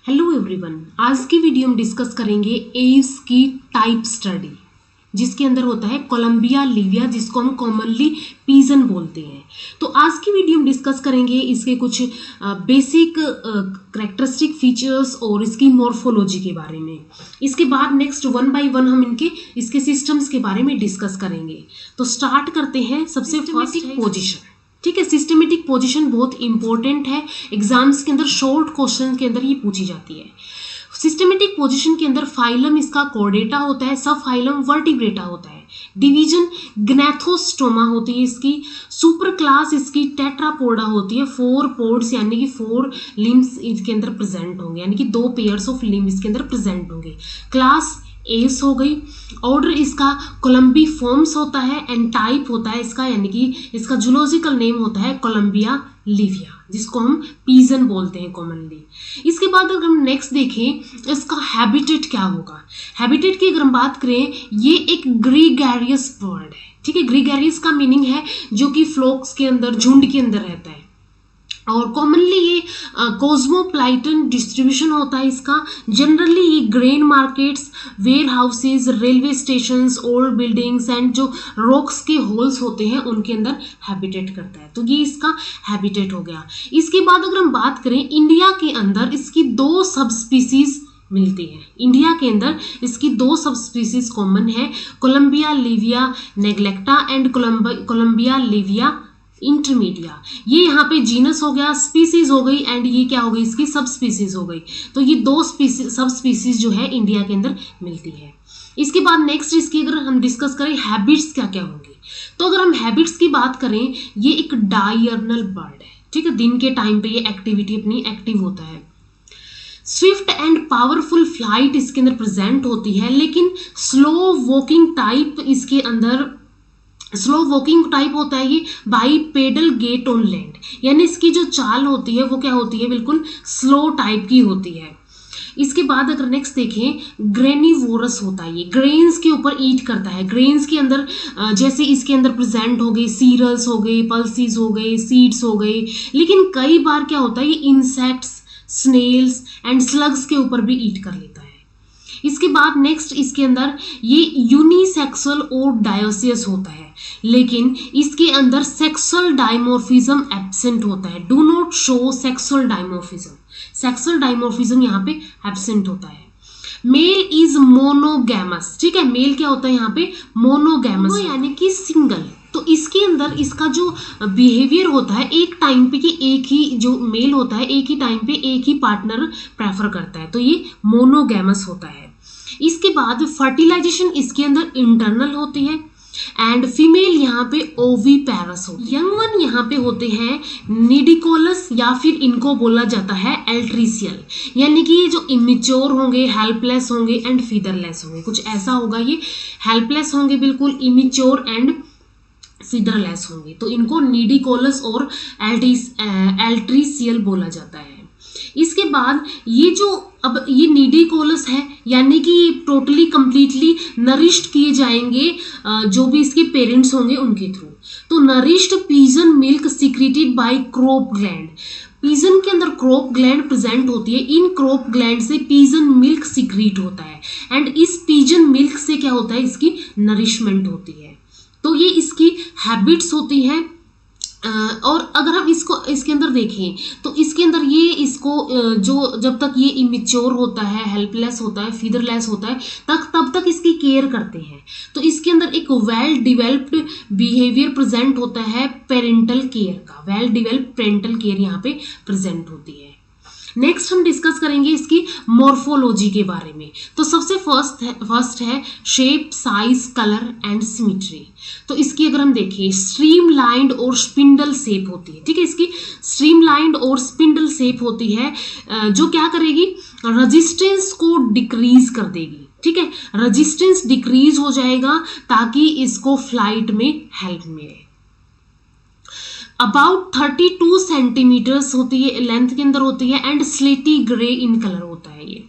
Hello everyone, आज की video में डिस्कस करेंगे एव्स की टाइप स्टडी, जिसके अंदर होता है कोलंबिया लिविया, जिसको हम कॉमनली पिजन बोलते हैं। तो आज की वीडियो में डिस्कस करेंगे इसके कुछ बेसिक करेक्टरिस्टिक फीचर्स और इसकी मॉर्फोलॉजी के बारे में। इसके बाद नेक्स्ट वन बाय वन हम इसके सिस्टम्स के बारे में डिस्कस करेंगे। तो स्टार्ट करते हैं। सबसे फर्स्ट पोजिशन, ठीक है। सिस्टमेटिक पोजीशन बहुत इंपॉर्टेंट है, एग्जाम्स के अंदर शॉर्ट क्वेश्चन के अंदर ये पूछी जाती है। सिस्टमेटिक पोजीशन के अंदर फाइलम इसका कॉर्डेटा होता है, सब फाइलम वर्टिब्रेटा होता है, डिवीजन ग्नैथोस्टोमा होती है इसकी, सुपर क्लास इसकी टेट्रापोडा होती है, 4 पोड्स यानी कि 4 लिम्स इसके अंदर प्रेजेंट होंगे, यानी कि 2 पेयर्स ऑफ लिम्ब इसके अंदर प्रेजेंट होंगे। क्लास एव्स हो गई। ऑर्डर इसका कोलम्बी फॉर्म्स होता है एंड टाइप होता है इसका, यानी कि इसका जूलॉजिकल नेम होता है कोलंबिया लिविया, जिसको हम पिजन बोलते हैं कॉमनली। इसके बाद अगर हम नेक्स्ट देखें इसका हैबिटेट क्या होगा। हैबिटेट की अगर हम बात करें, ये एक ग्रीगैरियस बर्ड है, ठीक है। ग्रीगैरियस का मीनिंग है जो कि फ्लॉक्स के अंदर, झुंड के अंदर रहता है, और कॉमनली ये कॉस्मोपॉलिटन डिस्ट्रीब्यूशन होता है इसका। जनरली ये grain markets, warehouses, railway stations, old buildings and जो रॉक्स के होल्स होते हैं उनके अंदर हैबिटेट करता है। तो ये इसका हैबिटेट हो गया। इसके बाद अगर हम बात करें, इंडिया के अंदर इसकी 2 सब स्पीसीज मिलती है। इंडिया के अंदर इसकी 2 सब स्पीसीज कॉमन है, Columba livia neglecta and Columba livia intermedia. ये यहाँ पे जीनस हो गया, स्पीसीज हो गई, एंड ये क्या हो गई, इसकी सब स्पीसीज हो गई। तो ये 2 सब स्पीसीज जो है इंडिया के अंदर मिलती है। इसके बाद नेक्स्ट इसकी अगर हम डिस्कस करें हैबिट्स क्या क्या होंगी, तो अगर हम हैबिट्स की बात करें, ये एक डायर्नल बर्ड है, ठीक है। दिन के टाइम पे ये एक्टिविटी अपनी एक्टिव होता है। स्विफ्ट एंड पावरफुल फ्लाइट इसके अंदर प्रेजेंट होती है, लेकिन स्लो वॉकिंग टाइप इसके अंदर, स्लो वॉकिंग टाइप होता है ये by pedal get on land, यानी इसकी जो चाल होती है वो क्या होती है, बिल्कुल स्लो टाइप की होती है। इसके बाद अगर नेक्स्ट देखें, ग्रेनिवोरस होता है, ये ग्रेन्स के ऊपर ईट करता है। ग्रेन्स के अंदर जैसे इसके अंदर प्रेजेंट हो गए सीरियल्स हो गए, पल्सीज हो गए, सीड्स हो गए, लेकिन कई बार क्या होता है ये इंसेक्ट्स, स्नेल्स एंड स्लग्स के ऊपर भी ईट कर लेता है। इसके बाद नेक्स्ट इसके अंदर ये यूनिसेक्सुअल और डायोसियस होता है, लेकिन इसके अंदर सेक्सुअल डायमॉर्फिज्म एब्सेंट होता है। Do not show sexual dimorphism, sexual dimorphism यहाँ पे एब्सेंट होता है। मेल इज मोनोगैमस, ठीक है। मेल क्या होता है यहाँ पे, मोनोगैमस यानी कि सिंगल। तो इसके अंदर इसका जो बिहेवियर होता है एक टाइम पे कि एक ही जो मेल होता है एक ही टाइम पे एक ही पार्टनर प्रेफर करता है, तो ये मोनोगैमस होता है। इसके बाद फर्टिलाइजेशन इसके अंदर इंटरनल होती है, एंड फीमेल यहाँ पे ओवीपैरस होती है। यंग वन यहाँ पे होते हैं निडिकोलस, या फिर इनको बोला जाता है एल्ट्रीसियल, यानी कि ये जो इमेच्योर होंगे, हेल्पलेस होंगे एंड फीदरलेस होंगे, कुछ ऐसा होगा। ये हेल्पलेस होंगे बिल्कुल, इमेच्योर एंड फीदरलेस होंगे, तो इनको निडिकोलस और एल्ट्रीसियल बोला जाता है। इसके बाद ये जो अब ये निडिकोलस है, यानी कि ये टोटली कंप्लीटली नरिश्ड किए जाएंगे जो भी इसके पेरेंट्स होंगे उनके थ्रू। तो nourished pigeon milk secreted by crop gland, pigeon के अंदर क्रोप ग्लैंड प्रेजेंट होती है, इन क्रोप ग्लैंड से पिजन मिल्क सिक्रीट होता है, एंड इस पिजन मिल्क से क्या होता है, इसकी नरिशमेंट होती है। तो ये इसकी हैबिट्स होती हैं। और अगर हम इसके अंदर देखें, तो इसके अंदर ये इसको जो जब तक ये इमेच्योर होता है, हेल्पलेस होता है, फीदरलेस होता है, तब तक इसकी केयर करते हैं। तो इसके अंदर एक वेल डिवेल्प्ड बिहेवियर प्रेजेंट होता है पेरेंटल केयर का, वेल डिवेल्प्ड पेरेंटल केयर यहाँ पे प्रेजेंट होती है। नेक्स्ट हम डिस्कस करेंगे इसकी मॉर्फोलॉजी के बारे में। तो सबसे फर्स्ट है shape, size, colour and symmetry. तो इसकी अगर हम देखें, स्ट्रीमलाइंड और स्पिंडल शेप होती है, ठीक है। इसकी स्ट्रीमलाइंड और स्पिंडल शेप होती है, जो क्या करेगी, रेजिस्टेंस को डिक्रीज कर देगी, ठीक है। रेजिस्टेंस डिक्रीज हो जाएगा ताकि इसको फ्लाइट में हेल्प मिले। अबाउट 32 सेंटीमीटर्स होती है लेंथ के अंदर होती है, एंड स्लेटी ग्रे इन कलर होता है। ये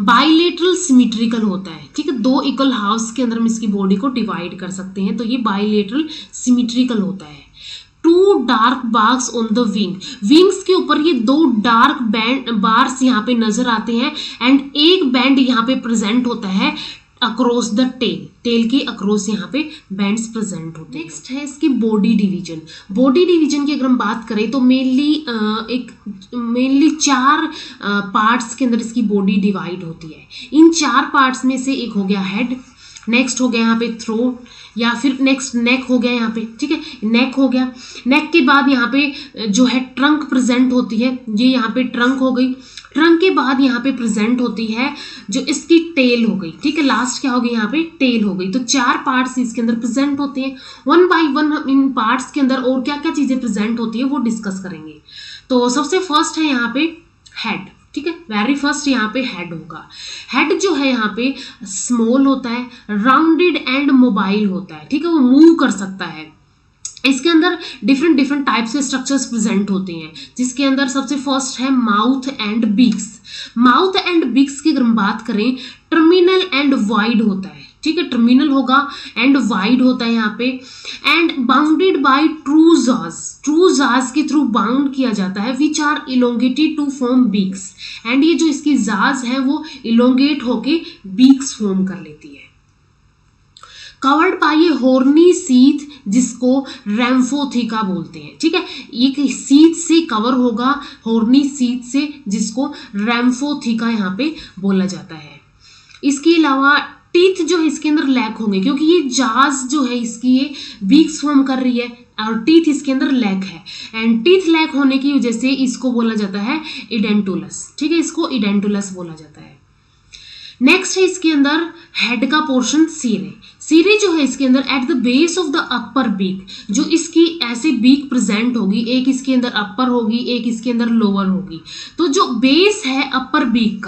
बाइलेटरल सिमेट्रिकल होता है, ठीक है। 2 इक्वल हाफ्स के अंदर हम इसकी बॉडी को डिवाइड कर सकते हैं, तो ये बाइलेटरल सिमेट्रिकल होता है। Two dark bars on the wings के ऊपर ये दो डार्क बैंड बार्स यहाँ पे नजर आते हैं एंड एक बैंड यहाँ पे प्रेजेंट होता है अक्रॉस द टेल के अक्रॉस यहाँ पे बैंड्स प्रेजेंट होते हैं। नेक्स्ट है इसकी बॉडी डिवीजन की अगर हम बात करें तो मेनली चार पार्ट्स के अंदर इसकी बॉडी डिवाइड होती है। इन चार पार्ट्स में से एक हो गया हेड, नेक्स्ट हो गया यहाँ पे थ्रोट, या फिर नेक्स्ट नेक हो गया यहाँ पे, ठीक है, नेक हो गया। नेक के बाद यहाँ पे जो है ट्रंक प्रेजेंट होती है, ये यहाँ पे ट्रंक हो गई। ट्रंक के बाद यहाँ पे प्रेजेंट होती है जो इसकी टेल हो गई, ठीक है, लास्ट क्या हो गई यहाँ पे टेल हो गई। तो चार पार्ट्स इसके अंदर प्रेजेंट होते हैं। वन बाय वन हम इन पार्ट्स के अंदर और क्या क्या चीजें प्रेजेंट होती है वो डिस्कस करेंगे। तो सबसे फर्स्ट है यहाँ पे हेड, ठीक है, वेरी फर्स्ट यहाँ पे हेड होगा। हेड जो है यहाँ पे स्मॉल होता है, राउंडेड एंड मोबाइल होता है, ठीक है, वो मूव कर सकता है। इसके अंदर डिफरेंट टाइप्स के स्ट्रक्चर्स प्रेजेंट होते हैं, जिसके अंदर सबसे फर्स्ट है mouth and beaks. Mouth and beaks की अगर हम बात करें, टर्मिनल एंड वाइड होता है, ठीक है, टर्मिनल होगा एंड वाइड होता है यहाँ पे, एंड बाउंडेड बाय ट्रू जाज के थ्रू बाउंड किया जाता है, which are elongated to form beaks, and ये जो इसकी जाज है वो इलोंगेट होके बीक्स फॉर्म कर लेती है। Covered by A horny sheath जिसको रैम्फोथिका बोलते हैं, ठीक है, एक सीथ से कवर होगा, हॉर्नी सीथ से, जिसको रैम्फोथिका यहाँ पे बोला जाता है। इसके अलावा टीथ जो है इसके अंदर लैक होंगे, क्योंकि ये जाज जो है इसकी ये बीक्स फॉर्म कर रही है और टीथ इसके अंदर लैक है, एंड टीथ लैक होने की वजह से इसको बोला जाता है इडेंटुलस, ठीक है, इसको इडेंटुलस बोला जाता है। नेक्स्ट है इसके अंदर हेड का पोर्शन सिरे जो है इसके अंदर at the base of the upper beak, जो इसकी ऐसे बीक प्रेजेंट होगी, एक इसके अंदर अपर होगी, एक इसके अंदर लोअर होगी। तो जो बेस है अपर बीक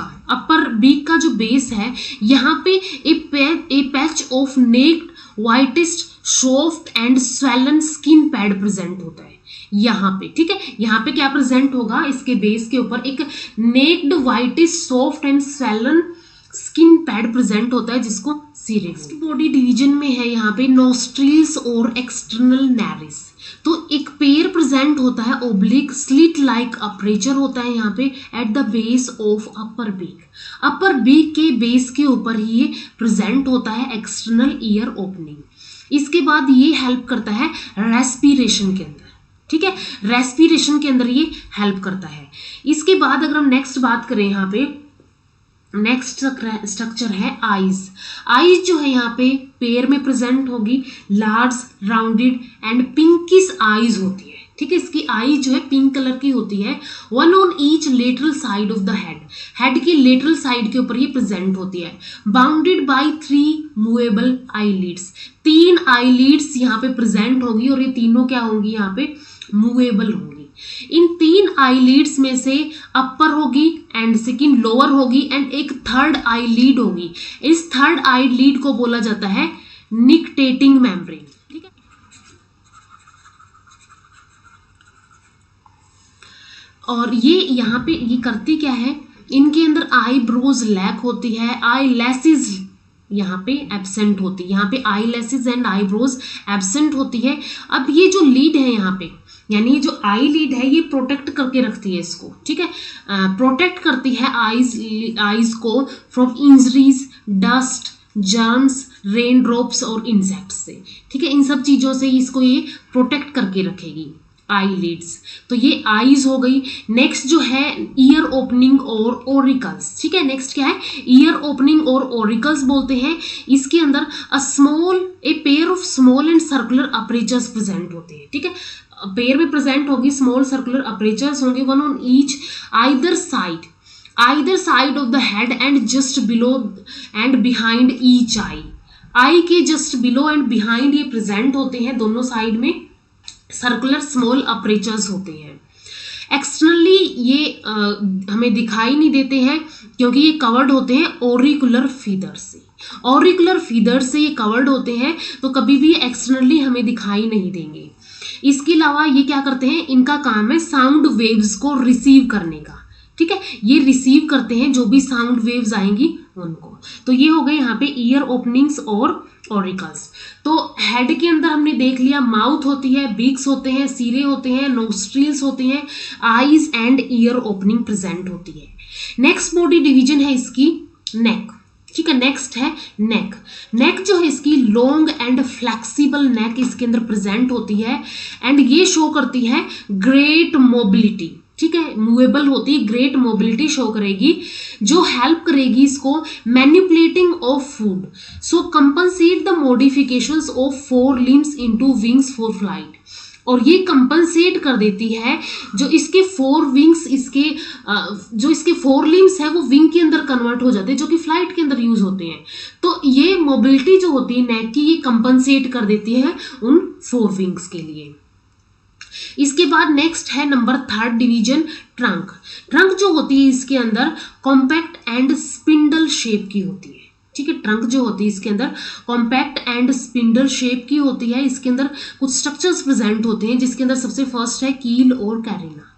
का जो बेस है, यहाँ पे a patch of naked whitest soft and swollen skin pad present होता है यहाँ पे, ठीक है, यहाँ पे क्या प्रेजेंट होगा, इसके बेस के ऊपर एक naked whitest soft and swollen skin pad present होता है, जिसको सीरेक्स। बॉडी डिवीजन में है यहाँ पे नोस्ट्रिल्स और एक्सटर्नल नैरिस। तो एक पेयर प्रेजेंट होता है, ओब्लिक स्लिट लाइक अपर्चर होता है यहाँ पे at the base of upper beak के बेस के ऊपर ही ये प्रेजेंट होता है एक्सटर्नल ईयर ओपनिंग। इसके बाद ये हेल्प करता है रेस्पिरेशन के अंदर, ठीक है, रेस्पिरेशन के अंदर ये हेल्प करता है। इसके बाद अगर हम नेक्स्ट बात करें, यहाँ पे नेक्स्ट स्ट्रक्चर है आईज जो है यहाँ पे पेयर में प्रेजेंट होगी, large rounded and pinkish eyes होती है, ठीक है, इसकी आई जो है पिंक कलर की होती है। One on each lateral side of the head की लेटरल साइड के ऊपर ये प्रेजेंट होती है। Bounded by 3 movable eyelids, 3 eyelids यहाँ पे प्रेजेंट होगी और ये तीनों क्या होंगी, यहाँ पे मूवेबल होंगी। इन 3 आईलिड्स में से अपर होगी एंड सेकंड लोअर होगी एंड एक थर्ड आईलिड होगी। इस थर्ड आईलिड को बोला जाता है निक्टेटिंग मेम्ब्रेन, ठीक है। और ये यहाँ पे ये करती क्या है, इनके अंदर आईब्रोज लैक होती है, आई लैसेस यहाँ पे एब्सेंट होती है, यहाँ पे आई लैसेस एंड आईब्रोज एब्सेंट होती है। अब ये जो लीड है यहाँ पे, यानी ये जो आई लीड है, ये प्रोटेक्ट करके रखती है इसको, ठीक है, प्रोटेक्ट करती है आईज को from injuries, dust, germs, rain drops और इंसेक्ट्स से, ठीक है, इन सब चीज़ों से इसको ये प्रोटेक्ट करके रखेगी आई लीड्स। तो ये आईज हो गई। नेक्स्ट जो है ईयर ओपनिंग और ओरिकल्स, ठीक है, नेक्स्ट क्या है, ईयर ओपनिंग और ओरिकल्स बोलते हैं। इसके अंदर a pair of small and circular apertures present होते हैं, ठीक है, पेयर में प्रेजेंट होगी, स्मॉल सर्कुलर अपर्चर्स होंगे, one on each either side of the head and just below and behind each eye के जस्ट बिलो एंड बिहाइंड ये present होते हैं, दोनों साइड में सर्कुलर स्मॉल अपर्चर्स होते हैं। एक्सटर्नली ये हमें दिखाई नहीं देते हैं क्योंकि ये कवर्ड होते हैं ऑरिकुलर फीदर से ये कवर्ड होते हैं, तो कभी भी एक्सटर्नली हमें दिखाई नहीं देंगे। इसके अलावा ये क्या करते हैं, इनका काम है साउंड वेव्स को रिसीव करने का, ठीक है, ये रिसीव करते हैं जो भी साउंड वेव्स आएंगी उनको। तो ये हो गए यहाँ पे ईयर ओपनिंग्स और ऑरिकल्स। तो हेड के अंदर हमने देख लिया माउथ होती है, बीक्स होते हैं, सिरे होते हैं, नोस्ट्रिल्स होते हैं, eyes and year opening present होती है। नेक्स्ट बॉडी डिवीजन है इसकी नेक, ठीक है। नेक्स्ट है नेक। नेक जो है इसकी लॉन्ग एंड फ्लेक्सिबल नेक इसके अंदर प्रेजेंट होती है एंड ये शो करती है ग्रेट मोबिलिटी, ठीक है, मूवेबल होती है, ग्रेट मोबिलिटी शो करेगी जो हेल्प करेगी इसको manipulating of food. So compensate the modifications of four limbs into wings for flight. और ये कंपनसेट कर देती है जो इसके फोर विंग्स, जो इसके फोर लिम्स है वो विंग के अंदर कन्वर्ट हो जाते हैं जो कि फ्लाइट के अंदर यूज होते हैं। तो ये मोबिलिटी जो होती है नेक की, ये कंपनसेट कर देती है उन फोर विंग्स के लिए। इसके बाद नेक्स्ट है number third division trunk. Trunk जो होती है इसके अंदर कॉम्पैक्ट एंड स्पिंडल शेप की होती है, ठीक है। ट्रंक जो होती है इसके अंदर कॉम्पैक्ट एंड स्पिंडल शेप की होती है। इसके अंदर कुछ स्ट्रक्चर्स प्रेजेंट होते हैं जिसके अंदर सबसे फर्स्ट है कील और कैरिना।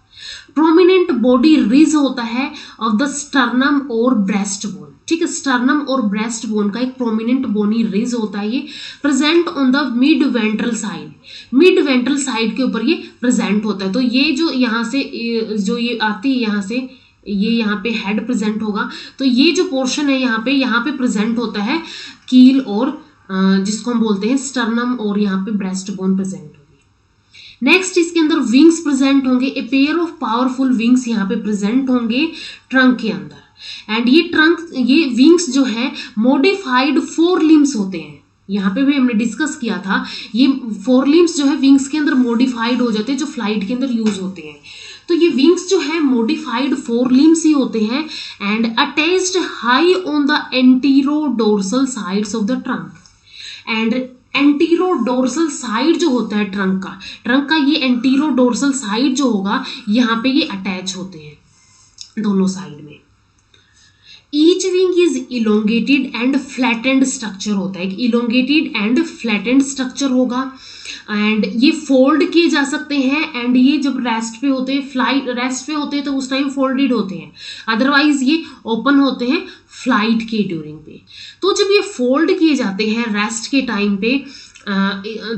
प्रोमिनेंट बॉडी रिज होता है ऑफ द स्टर्नम और ब्रेस्ट बोन, ठीक है। स्टर्नम और ब्रेस्ट बोन का एक प्रोमिनेंट बोनी रिज होता है, ये present on the mid ventral side, mid ventral side के ऊपर ये प्रेजेंट होता है। तो ये जो यहाँ से जो ये आती है यहाँ से, ये यहाँ पे हेड प्रेजेंट होगा, तो ये जो पोर्शन है यहाँ पे प्रेजेंट होता है कील और जिसको हम बोलते हैं स्टर्नम, और यहाँ पे ब्रेस्ट बोन प्रेजेंट होगी। नेक्स्ट इसके अंदर विंग्स प्रेजेंट होंगे, ए पेयर ऑफ पावरफुल विंग्स यहाँ पे प्रेजेंट होंगे ट्रंक के अंदर। एंड ये विंग्स जो है मॉडिफाइड फोर लिम्स होते हैं, यहाँ पे भी हमने डिस्कस किया था, ये फोर लिम्स जो है विंग्स के अंदर मॉडिफाइड हो जाते हैं जो फ्लाइट के अंदर यूज होते हैं। तो ये विंग्स जो है मॉडिफाइड फोर लिम्स ही होते हैं and attached high on the antero dorsal sides of the trunk. And antero dorsal side जो होता है ट्रंक का ये एंटीरो डोर्सल साइड जो होगा यहाँ पे ये अटैच होते हैं दोनों साइड में। Each wing is elongated and flattened structure होता है, इलोंगेटेड एंड फ्लैटेंड स्ट्रक्चर होगा एंड ये फोल्ड किए जा सकते हैं। एंड ये जब रेस्ट पे होते हैं, फ्लाइट रेस्ट पे होते हैं तो उस टाइम फोल्डेड होते हैं, अदरवाइज ये ओपन होते हैं फ्लाइट के ड्यूरिंग पे। तो जब ये फोल्ड किए जाते हैं रेस्ट के टाइम पे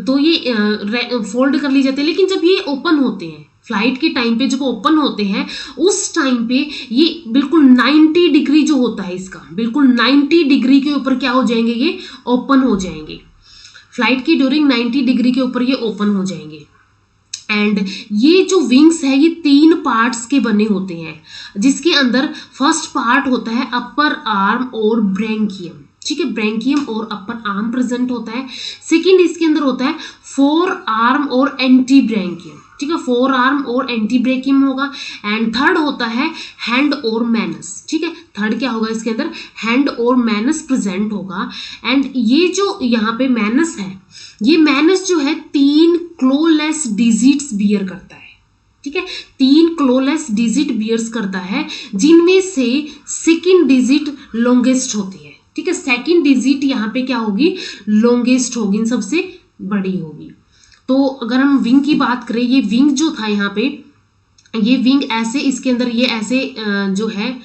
तो ये फोल्ड कर लिए जाते हैं, लेकिन जब ये ओपन होते हैं फ्लाइट के टाइम पे, जब ओपन होते हैं उस टाइम पे ये बिल्कुल 90 डिग्री जो होता है इसका, बिल्कुल 90 डिग्री के ऊपर क्या हो जाएंगे, ये ओपन हो जाएंगे। फ्लाइट की ड्यूरिंग 90 डिग्री के ऊपर ये ओपन हो जाएंगे। एंड ये जो विंग्स है ये 3 पार्ट्स के बने होते हैं, जिसके अंदर फर्स्ट पार्ट होता है अपर आर्म और ब्रैंकियम, ठीक है, ब्रैंकियम और अपर आर्म प्रेजेंट होता है। सेकंड इसके अंदर होता है फोर आर्म और एंटी ब्रैंकियम, ठीक है, फोर आर्म और एंटी ब्रैंकियम होगा। एंड थर्ड होता है हैंड और मैनस, ठीक है, थर्ड क्या होगा इसके अंदर, हैंड और मैनस प्रेजेंट होगा। एंड ये जो यहाँ पे मैनस है, ये मैनस जो है 3 क्लोलेस डिजिट्स बियर करता है, ठीक है, 3 क्लोलेस डिजिट बियर्स करता है, जिनमें से सेकंड डिजिट लॉन्गेस्ट होती है, ठीक है, सेकंड डिजिट यहाँ पे क्या होगी, लॉन्गेस्ट होगी, इन सबसे बड़ी होगी। तो अगर हम विंग की बात करें, ये विंग जो था यहाँ पे, ये विंग ऐसे इसके अंदर ये ऐसे जो है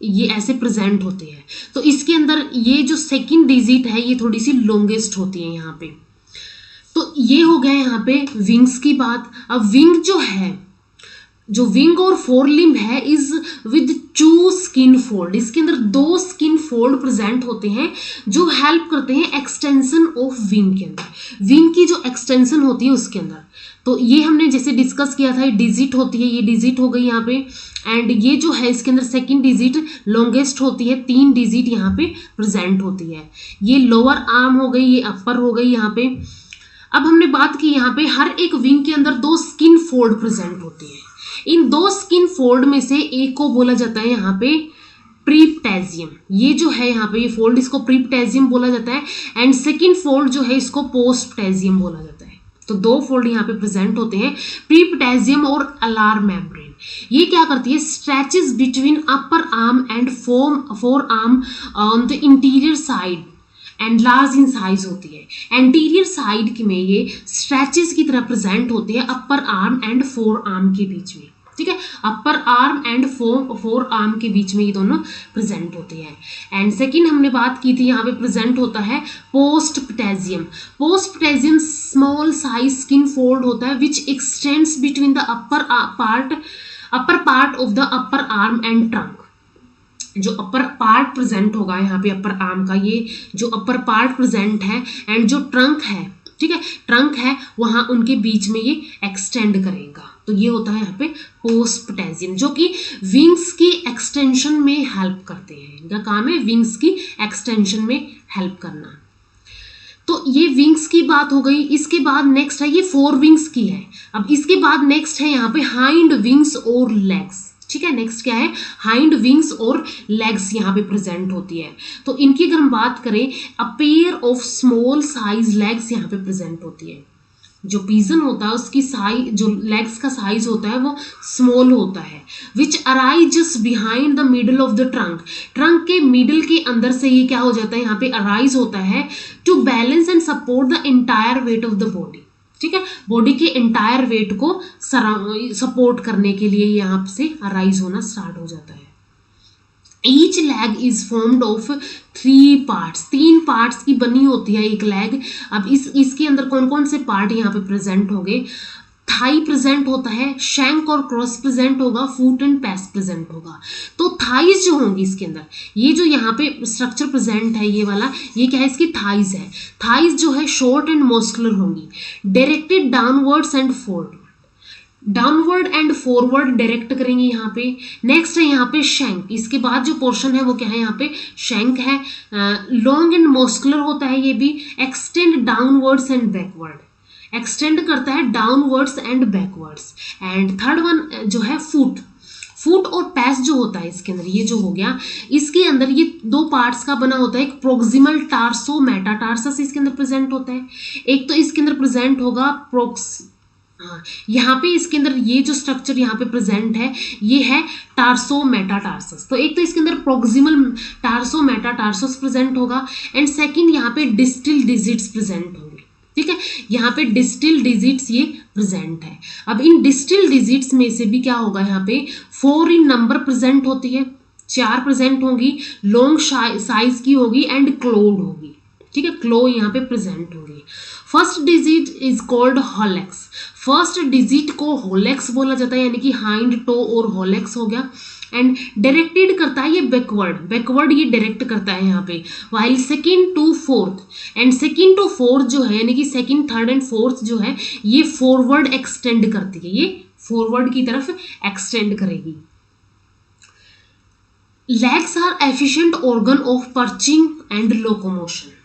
ये ऐसे प्रेजेंट होते हैं। तो इसके अंदर ये जो सेकंड डिजिट है ये थोड़ी सी लॉन्गेस्ट होती है यहाँ पे। तो ये हो गया यहाँ पे विंग्स की बात। अब विंग जो है, जो विंग और फोर लिम्ब है इज विद 2 स्किन फोल्ड, इसके अंदर 2 स्किन फोल्ड प्रेजेंट होते हैं जो हेल्प करते हैं एक्सटेंशन ऑफ विंग के अंदर, विंग की जो एक्सटेंशन होती है उसके अंदर। तो ये हमने जैसे डिस्कस किया था, ये डिजिट होती है, ये डिजिट हो गई यहाँ पे। एंड ये जो है इसके अंदर सेकंड डिजिट लॉन्गेस्ट होती है, 3 डिजिट यहाँ पे प्रेजेंट होती है। ये लोअर आर्म हो गई, ये अपर हो गई यहाँ पे। अब हमने बात की यहाँ पे हर एक विंग के अंदर 2 स्किन फोल्ड प्रेजेंट होती है। इन 2 स्किन फोल्ड में से एक को बोला जाता है यहाँ पे प्रीप्टेजियम, ये जो है यहाँ पे ये फोल्ड, इसको प्रीप्टेजियम बोला जाता है। एंड सेकंड फोल्ड जो है इसको पोस्टप्टेजियम बोला जाता है। तो 2 फोल्ड यहाँ पे प्रेजेंट होते हैं, प्रीप्टेजियम और अलार मेम्ब्रेन। ये क्या करती है, stretches between upper arm and four arm on the interior side and large in size होती है। एंटीरियर साइड में ये स्ट्रेचेस की तरह प्रेजेंट होते हैं upper arm and four arm के बीच में, ठीक है। Upper arm and four arm के बीच में ये दोनों प्रेजेंट होते हैं। एंड सेकंड हमने बात की थी, यहाँ पे प्रेजेंट होता है post पटेजियम। Post पटेजियम small size skin fold होता है विच x tends between the upper part of the upper arm and trunk. जो अपर पार्ट प्रेजेंट होगा यहाँ पे अपर आर्म का, ये जो अपर पार्ट प्रेजेंट है एंड जो ट्रंक है, ठीक है, ट्रंक है वहां उनके बीच में ये एक्सटेंड करेगा। तो ये होता है यहाँ पे पोस्ट पटेजियम, जो कि विंग्स की एक्सटेंशन में हेल्प करते हैं। इनका काम है विंग्स की एक्सटेंशन में हेल्प करना। तो ये विंग्स की बात हो गई। इसके बाद नेक्स्ट है, ये फोर विंग्स की है। अब इसके बाद नेक्स्ट है यहाँ पे हाइंड विंग्स और लेग्स, ठीक है। नेक्स्ट क्या है, हाइंड विंग्स और लेग्स यहाँ पे प्रेजेंट होती है। तो इनकी अगर हम बात करें, a pair of small size legs यहाँ पे प्रेजेंट होती है। जो पीजन होता है उसकी साइज, जो लेग्स का साइज होता है वो स्मॉल होता है, विच arise behind the middle of the trunk. Trunk के मिडल के अंदर से ये क्या हो जाता है, यहाँ पे अराइज होता है to balance and support the entire weight of the body, ठीक है। बॉडी के एंटायर वेट को सपोर्ट करने के लिए यहाँ से अराइज होना स्टार्ट हो जाता है। Each lag is formed of 3 parts, 3 parts की बनी होती है एक लैग। अब इसके अंदर कौन कौन से पार्ट यहाँ पे प्रेजेंट होंगे, थाई प्रेजेंट होता है, शैंक और क्रॉस प्रेजेंट होगा, फुट एंड पैस प्रेजेंट होगा। तो थाइज जो होंगी इसके अंदर, ये जो यहाँ पे स्ट्रक्चर प्रेजेंट है ये वाला, ये क्या है, इसकी थाइज है। थाइज जो है शॉर्ट एंड मस्कुलर होंगी, directed downwards and forward, downward and forward direct करेंगे यहाँ पे। नेक्स्ट है यहाँ पे शैंक, इसके बाद जो पोर्शन है वो क्या है, यहाँ पे शैंक है। लॉन्ग एंड मस्कुलर होता है ये भी, extend downwards and backward, extend करता है downwards and backwards. And third one जो है फुट, फुट और पैस जो होता है इसके अंदर, ये जो हो गया, इसके अंदर ये 2 पार्ट्स का बना होता है। एक प्रोक्सिमल टार्सो मेटाटार्सस इसके अंदर प्रेजेंट होता है, एक तो इसके अंदर प्रेजेंट होगा यहाँ पे इसके अंदर ये जो स्ट्रक्चर यहाँ पे प्रेजेंट है ये है टार्सो मेटाटार्सस। तो एक तो इसके अंदर प्रोक्सिमल टार्सो मेटाटार्सस प्रेजेंट होगा एंड सेकंड यहाँ पे डिस्टल डिजिट्स प्रेजेंट होंगे, ठीक है। यहाँ पे डिस्टल डिजिट्स ये प्रेजेंट है। अब इन डिस्टल डिजिट्स में से भी क्या होगा, यहाँ पे 4 इन नंबर प्रेजेंट होती है, 4 प्रेजेंट होंगी, लॉन्ग साइज की होगी एंड क्लोड होगी, ठीक है, क्लो यहाँ पे प्रेजेंट होगी। First digit is called hallux, first digit को हॉलेक्स बोला जाता है, यानी कि हाइंड टो और हॉलेक्स हो गया। एंड डायरेक्टेड करता है ये बैकवर्ड, बैकवर्ड ये डायरेक्ट करता है यहाँ पे। While second to fourth, and second to fourth जो है, यानी कि सेकंड थर्ड एंड फोर्थ जो है ये फॉरवर्ड एक्सटेंड करती है, ये फॉरवर्ड की तरफ एक्सटेंड करेगी। Legs are efficient organ of perching and locomotion,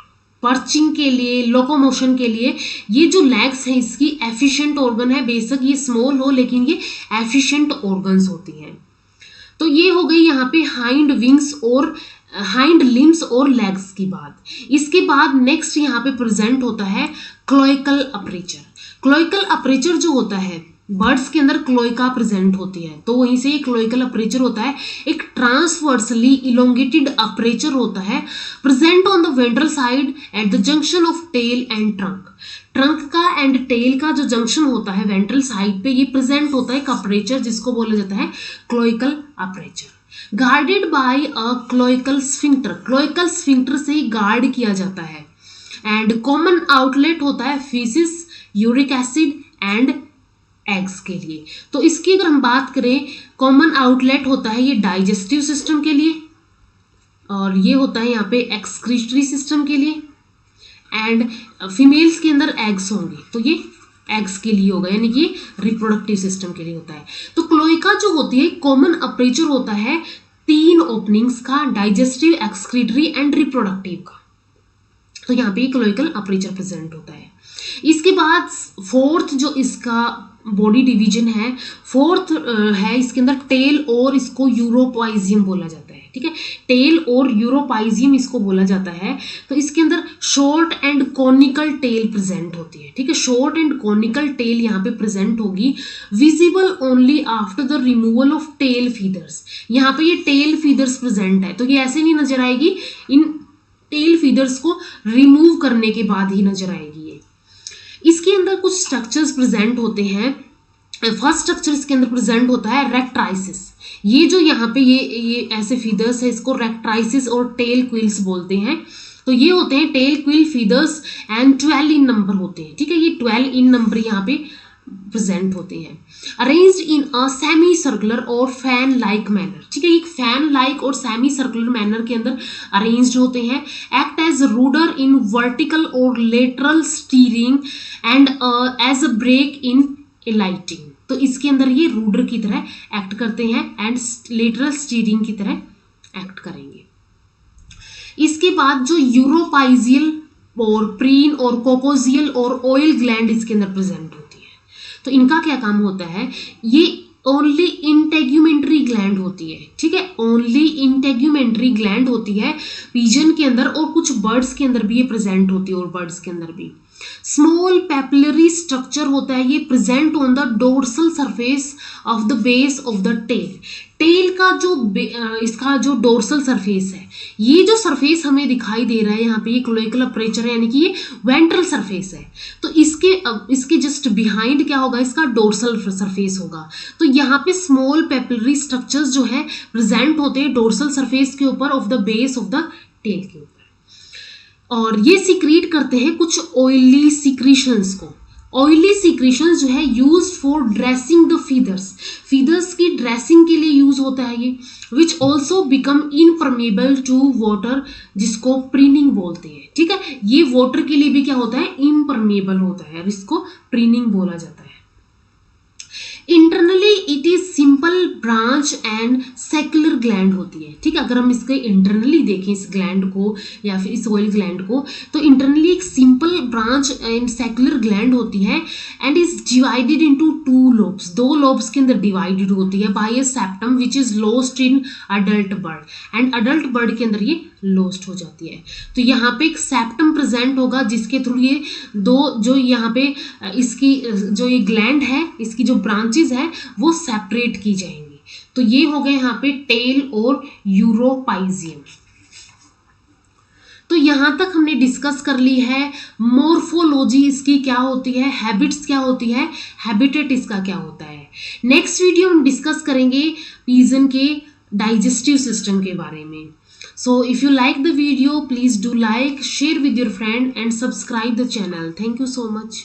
perching के लिए, लोकोमोशन के लिए ये जो लेग्स है इसकी एफिशिएंट ऑर्गन है। बेशक ये स्मॉल हो लेकिन ये एफिशिएंट ऑर्गन्स होती हैं। तो ये हो गई यहाँ पे हाइंड विंग्स और हाइंड लिम्स और लेग्स की बात। इसके बाद नेक्स्ट यहाँ पे प्रेजेंट होता है क्लोइकल अपर्चर। क्लोइकल अपर्चर जो होता है, बर्ड्स के अंदर क्लोइका प्रेजेंट होती है, तो वहीं से ये क्लोइकल अपर्चर होता है। एक ट्रांसवर्सली इलोंगेटेड अपर्चर होता है present on the ventral side at the junction of tail and trunk. Trunk का एंड टेल का जो जंक्शन होता है वेंट्रल साइड पे, ये प्रेजेंट होता है एक अपर्चर जिसको बोला जाता है cloacal aperture. Guarded by a cloacal sphincter, cloacal sphincter से ही गार्ड किया जाता है। एंड कॉमन आउटलेट होता है faeces, uric acid and eggs के लिए। तो इसकी अगर हम बात करें, कॉमन आउटलेट होता है ये डाइजेस्टिव सिस्टम के लिए, और ये होता है यहाँ पे एक्सक्रीटरी सिस्टम के लिए। एंड फीमेल्स के अंदर एग्स होंगे तो ये एग्स के लिए होगा, यानी कि रिप्रोडक्टिव सिस्टम के लिए होता है। तो क्लोइका जो होती है कॉमन अपर्चर होता है 3 ओपनिंग्स का, डाइजेस्टिव, एक्सक्रीटरी एंड रिप्रोडक्टिव का। तो यहाँ पे क्लोइकल अपर्चर प्रेजेंट होता है। इसके बाद फोर्थ जो इसका बॉडी डिवीजन है, फोर्थ है इसके अंदर टेल, और इसको यूरोपाइजियम बोला जाता है, ठीक है। टेल और यूरोपाइजियम इसको बोला जाता है। तो इसके अंदर short and conical tail present होती है, ठीक है। शॉर्ट एंड कॉनिकल टेल यहाँ पे प्रेजेंट होगी, visible only after the removal of tail feathers. यहाँ पे ये टेल फीदर्स प्रेजेंट है, तो ये ऐसे नहीं नजर आएगी, इन टेल फीदर्स को रिमूव करने के बाद ही नजर आएगी ये। इसके अंदर कुछ स्ट्रक्चर्स प्रेजेंट होते हैं फर्स्ट स्ट्रक्चर इसके अंदर प्रेजेंट होता है रेक्ट्राइसिस। ये जो यहाँ पे ये ऐसे फीदर्स है, इसको रेक्ट्राइसिस और टेल क्विल्स बोलते हैं। तो ये होते हैं tail quill feathers and 12 in number होते हैं, ठीक है। ये 12 इन नंबर यहाँ पे प्रेजेंट होते हैं, arranged in a semi circular और फैन लाइक मैनर, ठीक है। एक फैन लाइक और सेमी सर्कुलर मैनर के अंदर अरेंज्ड होते हैं, act as rudder in vertical और lateral steering and as a brake in alighting. तो इसके अंदर ये रूडर की तरह एक्ट करते हैं एंड लेटरल स्टीयरिंग की तरह एक्ट करेंगे। इसके बाद जो यूरोपाइजियल और प्रीन और कोकोजियल और ऑयल ग्लैंड इसके अंदर प्रेजेंट होती है। तो इनका क्या काम होता है, ये ओनली इंटेग्यूमेंट्री ग्लैंड होती है, ठीक है। ओनली इंटेग्यूमेंट्री ग्लैंड होती है पिजन के अंदर, और कुछ बर्ड्स के अंदर भी ये प्रेजेंट होती है, और बर्ड्स के अंदर भी स्मॉल पैपिलरी स्ट्रक्चर होता है, ये present on the dorsal surface of the base of the tail. Tail का जो इसका जो डोर्सल सरफेस है, ये जो सरफेस हमें दिखाई दे रहा है यहाँ पे, ये क्लोएकल अपर्चर है, यानी कि ये वेंट्रल सरफेस है। तो इसके जस्ट बिहाइंड क्या होगा, इसका डोर्सल सरफेस होगा। तो यहाँ पे स्मॉल पैपिलरी स्ट्रक्चर्स जो है प्रेजेंट होते हैं डोर्सल सरफेस के ऊपर of the base of the tail के ऊपर, और ये सीक्रेट करते हैं कुछ ऑयली सीक्रेशंस को। ऑयली सीक्रेशंस जो है use for dressing the feathers, feathers की ड्रेसिंग के लिए यूज होता है ये, which also become impermeable to water, जिसको प्रीनिंग बोलते हैं, ठीक है। ये वाटर के लिए भी क्या होता है, इनपरमेबल होता है, इसको प्रीनिंग बोला जाता है। Internally it is simple branch and saccular gland होती है, ठीक है। अगर हम इसके इंटरनली देखें इस ग्लैंड को या फिर इस ऑयल ग्लैंड को, तो इंटरनली एक simple branch and saccular gland होती है and is divided into 2 lobes, 2 lobes के अंदर डिवाइडेड होती है by a septum which is lost in adult bird, and adult bird के अंदर ये लॉस्ट हो जाती है। तो यहाँ पे एक सेप्टम प्रेजेंट होगा, जिसके थ्रू ये दो जो यहाँ पे इसकी जो ये ग्लैंड है, इसकी जो ब्रांचेस है वो सेपरेट की जाएंगी। तो ये हो गए यहाँ पे टेल और यूरोपाइजियम। तो यहाँ तक हमने डिस्कस कर ली है मोर्फोलॉजी इसकी क्या होती है, हैबिट्स क्या होती है, हैबिटेट इसका क्या होता है। नेक्स्ट वीडियो हम डिस्कस करेंगे पिजन के डाइजेस्टिव सिस्टम के बारे में। So if you like the video, please do like, share with your friend and subscribe the channel. Thank you so much.